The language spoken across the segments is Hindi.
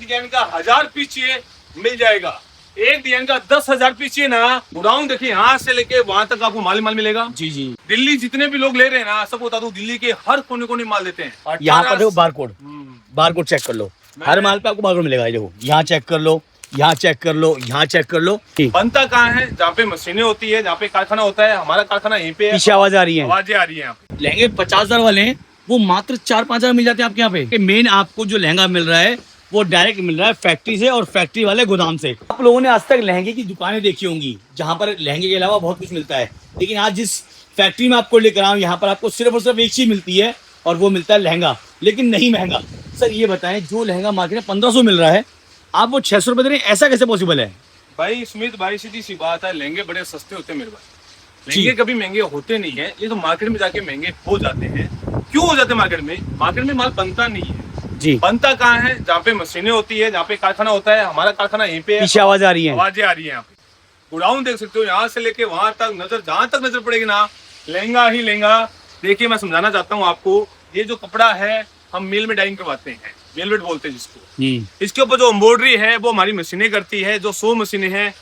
डिजाइन का 1000 पीस चाहिए मिल जाएगा। एक डिजाइन का 10,000 पीस चाहिए ना, गोडाउन देखिए यहाँ से लेके वहां तक आपको माल मिलेगा। जी जी। दिल्ली जितने भी लोग ले रहे हैं ना, सबको बता दूं दिल्ली के हर कोने कोने माल देते हैं। यहाँ पर देखो बारकोड चेक कर लो, हर माल पे आपको बारकोड मिलेगा। ये देखो यहाँ चेक कर लो, यहाँ चेक कर लो, यहाँ चेक कर लो। बनता कहाँ है? जहाँ पे मशीनें होती है, जहाँ पे कारखाना होता है। हमारा कारखाना यहीं पे है। पीछे आवाज आ रही है, आवाजें आ रही है। यहाँ पे लहंगे 50,000 वाले हैं, वो मात्र 4-5 हजार मिल जाते हैं आपके यहाँ पे। मेन आपको जो लहंगा मिल रहा है वो डायरेक्ट मिल रहा है फैक्ट्री से और फैक्ट्री वाले गोदाम से। आप लोगों ने आज तक लहंगे की दुकानें देखी होंगी जहाँ पर लहंगे के अलावा बहुत कुछ मिलता है, लेकिन आज जिस फैक्ट्री में आपको लेकर आऊँ यहाँ पर आपको सिर्फ और सिर्फ एक चीज मिलती है और वो मिलता है लहंगा, लेकिन नहीं महंगा। सर ये बताएं, जो लहंगा मार्केट में 1500 मिल रहा है, आप वो 600 रुपए दे रहे हैं, ऐसा कैसे पॉसिबल है? भाई सुमित भाई, सीधी सी बात है, लहंगे बड़े सस्ते होते हैं मेरे भाई। लहंगे कभी महंगे होते नहीं है, ये तो मार्केट में जाके महंगे हो जाते हैं। क्यों हो जाते हैं मार्केट में? मार्केट में माल बनता नहीं है जी। बनता कहाँ है? जहाँ पे मशीनें होती है, जहाँ पे कारखाना होता है। हमारा कारखाना यहीं पे है। पीछे आवाज आ रही है, आवाजें आ रही है। यहाँ पे गोडाउन देख सकते हो, यहाँ से लेके वहां तक नजर, जहां तक नजर पड़ेगी ना, लहंगा ही लहंगा। देखिए मैं समझाना चाहता हूँ आपको, ये जो कपड़ा है हम मिल में डाइंग करवाते हैं, वेलवेट बोलते हैं जिसको। इसके ऊपर जो एम्ब्रॉयडरी है वो हमारी मशीनें करती है। जो 100 मशीनें हैं,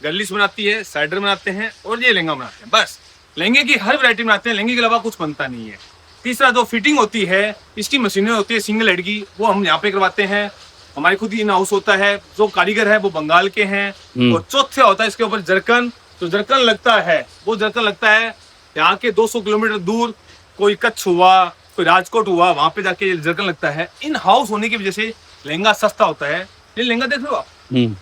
गलीस बनाती है, साइडर बनाते हैं और ये लहंगा बनाते हैं। बस लहंगे की हर वैरायटी बनाते हैं, लहंगे के अलावा कुछ बनता नहीं है। तीसरा जो फिटिंग होती है, इसकी मशीनें होती है सिंगल हेड की, वो हम यहाँ पे करवाते हैं। हमारी खुद ही इन हाउस होता है। जो कारीगर है वो बंगाल के हैं। और चौथा होता है इसके ऊपर जरकन। जो जरकन लगता है वो जरकन लगता है यहाँ के 200 किलोमीटर दूर, कोई कच्छ हुआ, कोई राजकोट हुआ, वहां पे जाके जरकन लगता है। इन हाउस होने की वजह से लहंगा सस्ता होता है। ये लहंगा देख लो आप,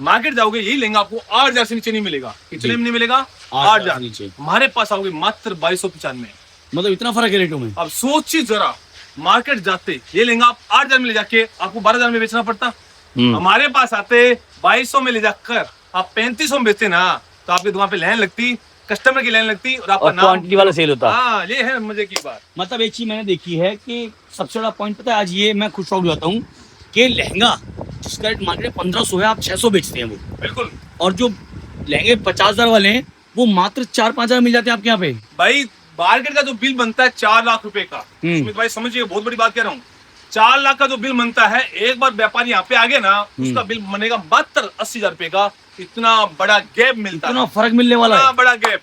मार्केट जाओगे यही लहंगा आपको 8,000 से नीचे नहीं मिलेगा। कितने में नहीं मिलेगा? 8,000 नीचे। हमारे पास आओगे मात्र 2295। मतलब इतना फर्क है रेटों में। अब सोचिए जरा, मार्केट जाते ये लहंगा आप 8,000 में ले जाके आपको 12,000 में बेचना पड़ता। हमारे पास आते 2200 में ले जाकर आप 3500 में बेचते ना, तो आपकी दुकान पे लाइन लगती, कस्टमर की लाइन लगती और आपका नाम क्वांटिटी वाला सेल होता। हाँ, ये है मजे की बात। मतलब एक चीज मैंने देखी है कि सबसे बड़ा पॉइंट पता है, आज ये मैं खुश हो जाता हूँ कि लहंगा जिसका रेट मार्केट में 1500 है, आप 600 बेचते हैं वो। बिल्कुल। और जो लहंगे 50,000 वाले हैं वो मात्र 4-5 हजार मिल जाते हैं आपके यहाँ पे। भाई मार्केट का जो बिल बनता है 4 लाख रुपए का, सुमित भाई समझिए, बहुत बड़ी बात कह रहा हूँ। 4 लाख का जो बिल बनता है, एक बार व्यापारी यहाँ पे आ गया ना, उसका बिल बनेगा मात्र 80,000 रुपए का। इतना बड़ा गैप मिलता है, इतना फर्क मिलने वाला है, बड़ा गैप।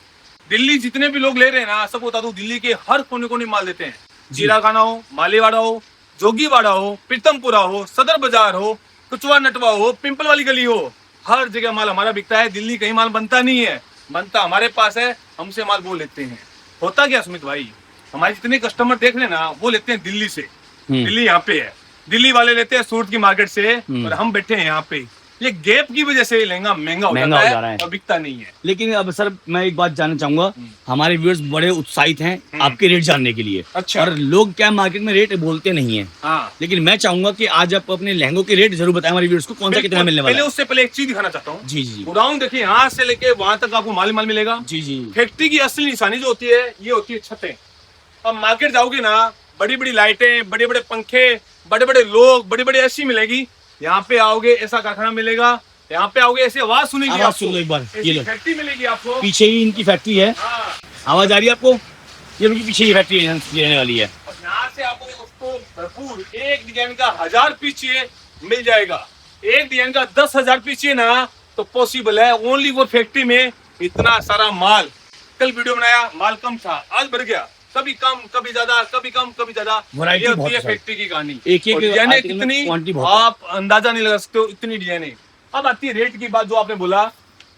दिल्ली जितने भी लोग ले रहे हैं ना, सबको बता दूं दिल्ली के हर कोने कोने माल देते हैं। जीराखाना हो, मालीवाड़ा हो, जोगीवाड़ा हो, प्रीतमपुरा हो, सदर बाजार हो, कुचवा नटवा हो, पिंपल वाली गली हो, हर जगह माल हमारा बिकता है। दिल्ली कहीं माल बनता नहीं है, बनता हमारे पास है, हमसे माल वो लेते हैं। होता क्या सुमित भाई, हमारे जितने कस्टमर देख रहे ना, वो लेते हैं दिल्ली से। दिल्ली यहाँ पे है, दिल्ली वाले लेते हैं सूरत की मार्केट से, और हम बैठे हैं यहाँ पे। ये गैप की वजह से लहंगा महंगा हो जाता है और बिकता नहीं है। लेकिन अब सर मैं एक बात जानना चाहूंगा, हमारे व्यूअर्स बड़े उत्साहित हैं आपके रेट जानने के लिए। अच्छा। और लोग क्या मार्केट में रेट बोलते नहीं है। हाँ। लेकिन मैं चाहूंगा कि आज आप अपने लहंगों के रेट जरूर बताएं हमारे व्यूअर्स को, कौन सा कितना मिलने वाला है। पहले उससे पहले एक चीज दिखाना चाहता हूँ। जी जी। गोडाउन देखिए, यहाँ से लेके वहां तक आपको माल मिलेगा। जी जी। फैक्ट्री की असली निशानी जो होती है, ये होती है छतें। अब मार्केट जाओगे ना, बड़ी बड़ी लाइटें, बड़े बड़े पंखे, बड़े बड़े लोग, बड़ी बड़ी एसी मिलेगी। यहाँ पे आओगे ऐसा कारखाना मिलेगा, यहाँ पे आओगे ऐसी आवाज सुनेगी। आवाज सुन लो एक बार, ये लो फैक्ट्री मिलेगी आपको। पीछे ही इनकी फैक्ट्री है। हाँ। आवाज आ रही है आपको? ये उनकी पीछे ही फैक्ट्री रहने वाली है। और यहाँ से आपको उसको भरपूर एक डिजाइन का 1000 पीस चाहिए मिल जाएगा। एक डिजाइन का 10,000 पीस चाहिए ना, तो पॉसिबल है। ओनली वो फैक्ट्री में इतना सारा माल। कल वीडियो बनाया, माल कम था, आज बढ़ गया। कभी कम, कभी ज्यादा, कभी कम, कभी ज्यादा। ये होती है फैक्ट्री की कहानी। एक डिजाइने कितनी आप अंदाजा नहीं लगा सकते हो, इतनी डिजाइने। अब आती है रेट की बात, जो आपने बोला,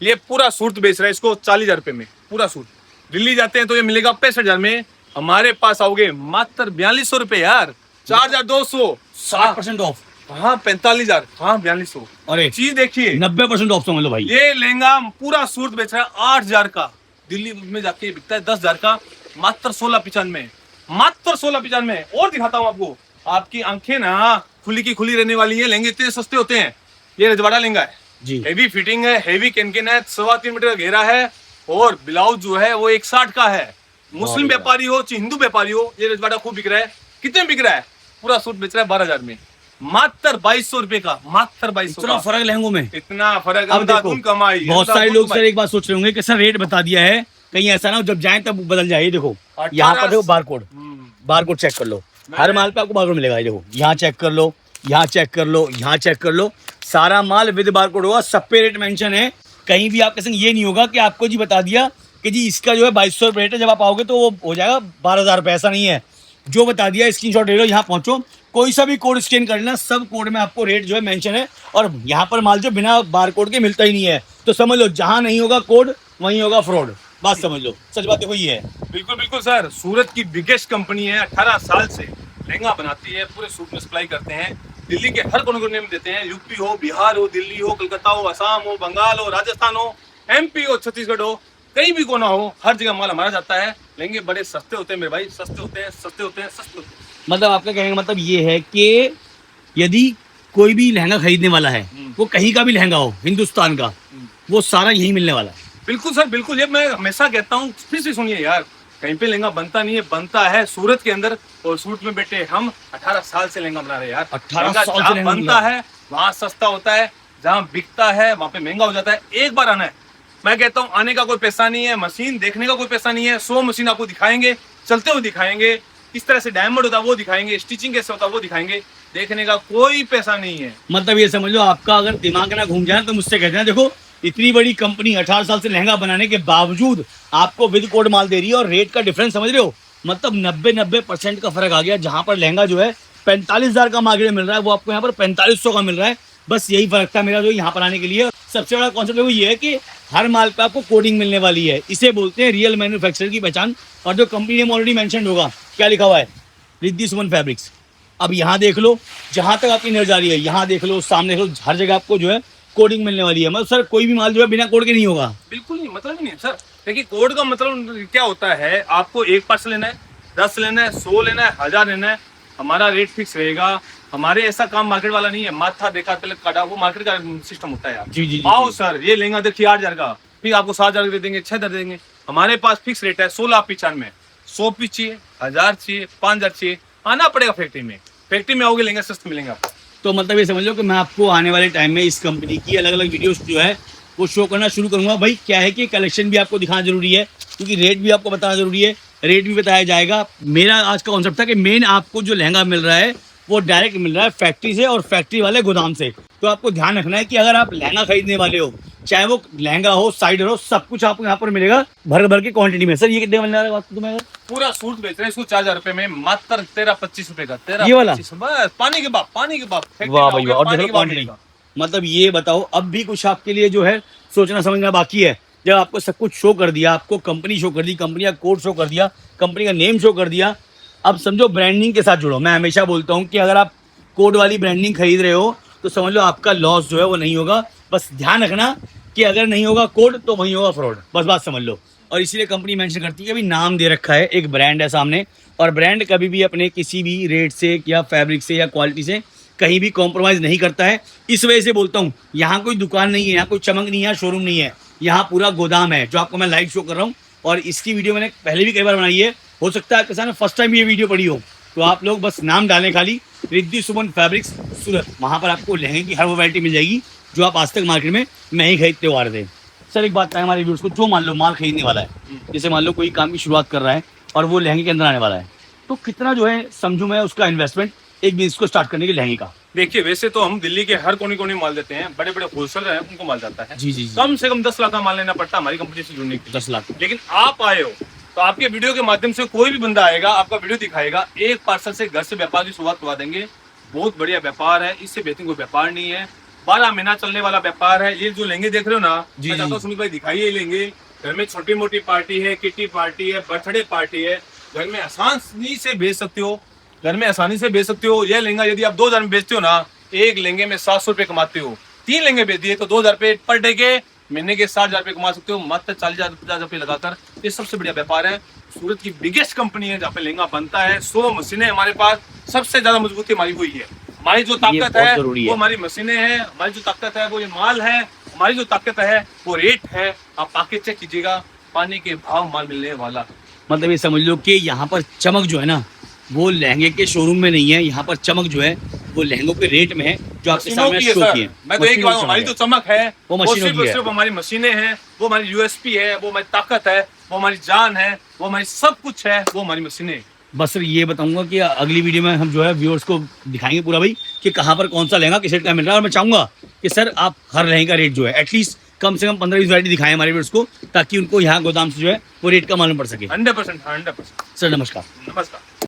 ये पूरा सूट बेच रहा है इसको 40,000 रुपए में, पूरा सूट। दिल्ली जाते हैं तो ये मिलेगा 65,000 में। हमारे पास आओगे मात्र 4200 रुपए यार, 4,200, 60% ऑफ। हाँ 45,000, हाँ 4200। अरे चीज देखिए, 90% ऑफ समझ लो भाई। ये लहंगा पूरा सूट बेच रहा है 8,000 का। दिल्ली में जाके बिकता है 10,000 का, मात्र 1695, मात्र 1695। और दिखाता हूँ आपको, आपकी आंखें ना खुली की खुली रहने वाली है। लहंगे इतने सस्ते होते हैं। ये रजवाड़ा लहंगा है जी, हेवी फिटिंग है, हेवी कैनकेन है, 3.25 मीटर का घेरा है, और ब्लाउज जो है वो 160 का है। मुस्लिम व्यापारी हो चाहे हिंदू व्यापारी हो, ये रजवाड़ा खूब बिक रहा है। कितने बिक रहा है? पूरा सूट बेच रहा है 12,000 में, मात्र 2200 रुपए का, मात्र 2200। इतना फर्क लहंगों में, इतना फर्क। अब देखो कमाई। बहुत सारे लोग सर एक बात सोच रहे होंगे कि सर रेट बता दिया है, कहीं ऐसा ना हो जब जाए तब बदल जाए। देखो यहाँ पर देखो बारकोड चेक कर लो, हर माल पे आपको बारकोड मिलेगा। देखो यहाँ चेक कर लो, यहाँ चेक कर लो, यहाँ चेक कर लो, सारा माल विद बारकोड होगा, सब पे रेट मेंशन है। कहीं भी आपके संग ये नहीं होगा कि आपको जी बता दिया कि जी इसका जो है 2200 रुपये रेट है, जब आप आओगे तो वो हो जाएगा 12,000 रुपये, ऐसा नहीं है। जो बता दिया स्क्रीनशॉट ले लो, यहाँ पहुँचो, कोई सा भी कोड स्कैन कर लेना, सब कोड में आपको रेट जो है मेंशन है। और यहाँ पर माल जो बिना बारकोड के मिलता ही नहीं है, तो समझ लो जहाँ नहीं होगा कोड वहीं होगा फ्रॉड, बात समझ लो, सच बात देखो ये है। बिल्कुल बिल्कुल सर, सूरत की बिगेस्ट कंपनी है, 18 साल से लहंगा बनाती है, पूरे सूट में सप्लाई करते हैं, दिल्ली के हर कोने कोने में देते हैं, यूपी हो, बिहार हो, दिल्ली हो, कलकत्ता हो, असम हो, बंगाल हो, राजस्थान हो, एमपी हो, छत्तीसगढ़ हो, कहीं भी कोना हो, हर जगह माल हमारा जाता है। लहंगे बड़े सस्ते होते हैं मेरे भाई, सस्ते होते हैं, सस्ते होते हैं, सस्ते होते हैं। मतलब आपका कहने का मतलब ये है कि यदि कोई भी लहंगा खरीदने वाला है, वो कहीं का भी लहंगा हो हिंदुस्तान का, वो सारा यहीं मिलने वाला है। बिल्कुल सर, बिल्कुल, ये मैं हमेशा कहता हूँ, फिर से सुनिए यार, कहीं पे लहंगा बनता नहीं है, बनता है सूरत के अंदर। और सूरत में बैठे हम 18 साल से लहंगा बना रहे हैं यार। 18 साल से जहाँ लहंगा बनता है वहाँ सस्ता होता है, जहाँ बिकता है वहाँ पे महंगा हो जाता है। एक बार आना है, मैं कहता हूँ, आने का कोई पैसा नहीं है, मशीन देखने का कोई पैसा नहीं है, 100 मशीन आपको दिखाएंगे, चलते हुए दिखाएंगे, किस तरह से डायमंड होता है वो दिखाएंगे, स्टिचिंग कैसे होता है वो दिखाएंगे, देखने का कोई पैसा नहीं है। मतलब ये समझ लो, आपका अगर दिमाग ना घूम जाए तो मुझसे कहते हैं, देखो इतनी बड़ी कंपनी 18 साल से लहंगा बनाने के बावजूद आपको विद कोड माल दे रही है, और रेट का डिफरेंस समझ रहे हो, मतलब 90% का फर्क आ गया। जहां पर लहंगा जो है 45,000 का मार्केट में मिल रहा है, वो आपको यहाँ पर 4500 का मिल रहा है। बस यही फर्क था मेरा जो यहाँ पर आने के लिए। सबसे बड़ा कॉन्सेप्ट वो ये है कि हर माल पे आपको कोडिंग मिलने वाली है, इसे बोलते हैं रियल मैन्युफैक्चरर की पहचान। और जो कंपनी नेम ऑलरेडी मेंशन होगा, क्या लिखा हुआ है, रिद्धि सुमन फैब्रिक्स। अब यहाँ देख लो, जहां तक आपकी नजर जा रही है, यहाँ देख लो, सामने देख लो, हर जगह आपको जो है कोडिंग मिलने वाली है। मतलब सर कोई भी माल जो है बिना कोड के नहीं होगा। बिल्कुल नहीं, मतलब ही नहीं है सर। देखिए, कोड का मतलब क्या होता है, आपको एक पार्सल लेना है, 10 लेना है, 100 लेना है, 1000 लेना है, हमारा रेट फिक्स रहेगा। हमारे ऐसा काम मार्केट वाला नहीं है, माथा देखा पहले काटा, वो मार्केट का सिस्टम होता है यार। जी जी आओ सर, ये लेंगे देखिए 8,000 का, फिर आपको 7,000 दे देंगे, 6,000 दे देंगे। हमारे पास फिक्स रेट है 1695। 100 पीस चाहिए, 1000 चाहिए, 5000 चाहिए, आना पड़ेगा फैक्ट्री में। फैक्ट्री में आओगे, लेंगे सस्ते मिलेंगे आपको। तो मतलब ये समझ लो कि मैं आपको आने वाले टाइम में इस कंपनी की अलग अलग वीडियोस जो है वो शो करना शुरू करूंगा। भाई क्या है कि कलेक्शन भी आपको दिखाना जरूरी है, क्योंकि रेट भी आपको बताना जरूरी है, रेट भी बताया जाएगा। मेरा आज का कॉन्सेप्ट था कि मेन आपको जो लहंगा मिल रहा है वो डायरेक्ट मिल रहा है फैक्ट्री से, और फैक्ट्री वाले गोदाम से। तो आपको ध्यान रखना है कि अगर आप लहंगा खरीदने वाले हो, चाहे वो लहंगा हो, साइडर हो, सब कुछ आपको यहाँ पर मिलेगा भर भर की क्वांटिटी में। सर ये कितने मिलने वाला है तुम्हें? पूरा सूट बेच रहे हैं इसको 4,000 रुपए में, मात्र 13-25 रुपए का। 13 ये वाला? बस पानी के बाप, पानी के बाप। वाह भाई, और देखो क्वांटिटी। मतलब ये बताओ, अब भी कुछ आपके लिए जो है सोचना समझना बाकी है। जब आपको सब कुछ शो कर दिया, आपको कंपनी शो कर दी, कंपनी का कोड शो कर दिया, कंपनी का नेम शो कर दिया, अब समझो ब्रांडिंग के साथ जुड़ो। मैं हमेशा बोलता हूँ कि अगर आप कोड वाली ब्रांडिंग खरीद रहे हो तो समझ लो आपका लॉस जो है वो नहीं होगा। बस ध्यान रखना कि अगर नहीं होगा कोड तो वहीं होगा फ्रॉड, बस बात समझ लो। और इसीलिए कंपनी मेंशन करती है कि अभी नाम दे रखा है, एक ब्रांड है सामने, और ब्रांड कभी भी अपने किसी भी रेट से या फैब्रिक से या क्वालिटी से कहीं भी कॉम्प्रोमाइज़ नहीं करता है। इस वजह से बोलता हूँ, यहाँ कोई दुकान नहीं है, यहाँ कोई चमक नहीं है, शोरूम नहीं है, यहाँ पूरा गोदाम है जो आपको मैं लाइव शो कर रहा हूँ। और इसकी वीडियो मैंने पहले भी कई बार बनाई है, हो सकता है आपके सामने फर्स्ट टाइम ये वीडियो पड़ी हो, तो आप लोग बस नाम डालें खाली, रिद्धि सुमन फैब्रिक्स सूरत, वहाँ पर आपको लहंगे की हर वैरायटी मिल जाएगी जो आप आज तक मार्केट में नहीं खरीदते हुए आ रहे थे। सर एक बात है, हमारे व्यूअर्स को जो मान लो माल खरीदने वाला है, जैसे मान लो कोई काम की शुरुआत कर रहा है और वो लहंगे के अंदर आने वाला है, तो कितना जो है समझूं मैं उसका इन्वेस्टमेंट एक बिजनेस को स्टार्ट करने के लहंगे का? देखिए, वैसे तो हम दिल्ली के हर कोने कोने माल देते हैं, बड़े बड़े होलसेलर हैं उनको माल जाता है। जी जी जी। कम से कम 10 लाख का माल लेना पड़ता है हमारी कंपनी से जुड़ने के लिए। 10 लाख। लेकिन आप आए हो तो आपके वीडियो के माध्यम से कोई भी बंदा आएगा, आपका वीडियो दिखाएगा, एक पार्सल से घर से व्यापार की शुरुआत करवा देंगे। बहुत बढ़िया व्यापार है, इससे बेहतरीन कोई व्यापार नहीं है। 12 महीना चलने वाला व्यापार है। ये जो लहंगे देख रहे हो ना, मैं चाहता हूँ सुमित भाई दिखाइए लेंगे। घर में छोटी मोटी पार्टी है, किटी पार्टी है, बर्थडे पार्टी है, घर में आसानी से भेज सकते हो, घर में आसानी से बेच सकते हो। यह लहंगा यदि आप 2,000 में बेचते हो ना, एक लहंगे में 700 रुपए कमाते हो। 3 लहंगे बेच दिए तो 2,000 रुपए पर डे के, महीने के 60,000 रुपए कमा सकते हो, मात्र 40,000-50,000 रुपए लगाकर। ये सबसे बढ़िया व्यापार है। सूरत की बिगेस्ट कंपनी है जहाँ पे लहंगा बनता है। 100 मशीनें हमारे पास, सबसे ज्यादा मजबूती हमारी हुई है। हमारी जो ताकत है वो हमारी मशीनें हैं, हमारी जो ताकत है वो ये माल है, हमारी जो ताकत है वो रेट है। आप आके चेक कीजिएगा, पानी के भाव माल मिलने वाला। मतलब ये समझ लो कि यहाँ पर चमक जो है ना, वो लहंगे के शोरूम में नहीं है, यहाँ पर चमक जो है वो लहंगों के रेट में है जो आपके सामने शो की है। मैं तो एक बात, हमारी जो चमक है वो सिर्फ हमारी मशीनें हैं, वो हमारी यूएसपी है, वो हमारी ताकत है, वो हमारी जान है, वो हमारी सब कुछ है, वो हमारी मशीनें। बस सर ये बताऊंगा कि अगली वीडियो में हम जो है व्यूअर्स को दिखाएंगे पूरा भाई कि कहाँ पर कौन सा लहंगा किस रेट का मिल रहा है। और मैं चाहूंगा कि सर आप हर लहंगे का रेट जो है एटलीस्ट कम से कम 15-20 वैरायटी दिखाएं हमारे व्यूअर्स को, ताकि उनको यहाँ गोदाम से जो है वो रेट का मालूम पड़ सके। 100%, 100%। सर नमस्कार। नमस्कार।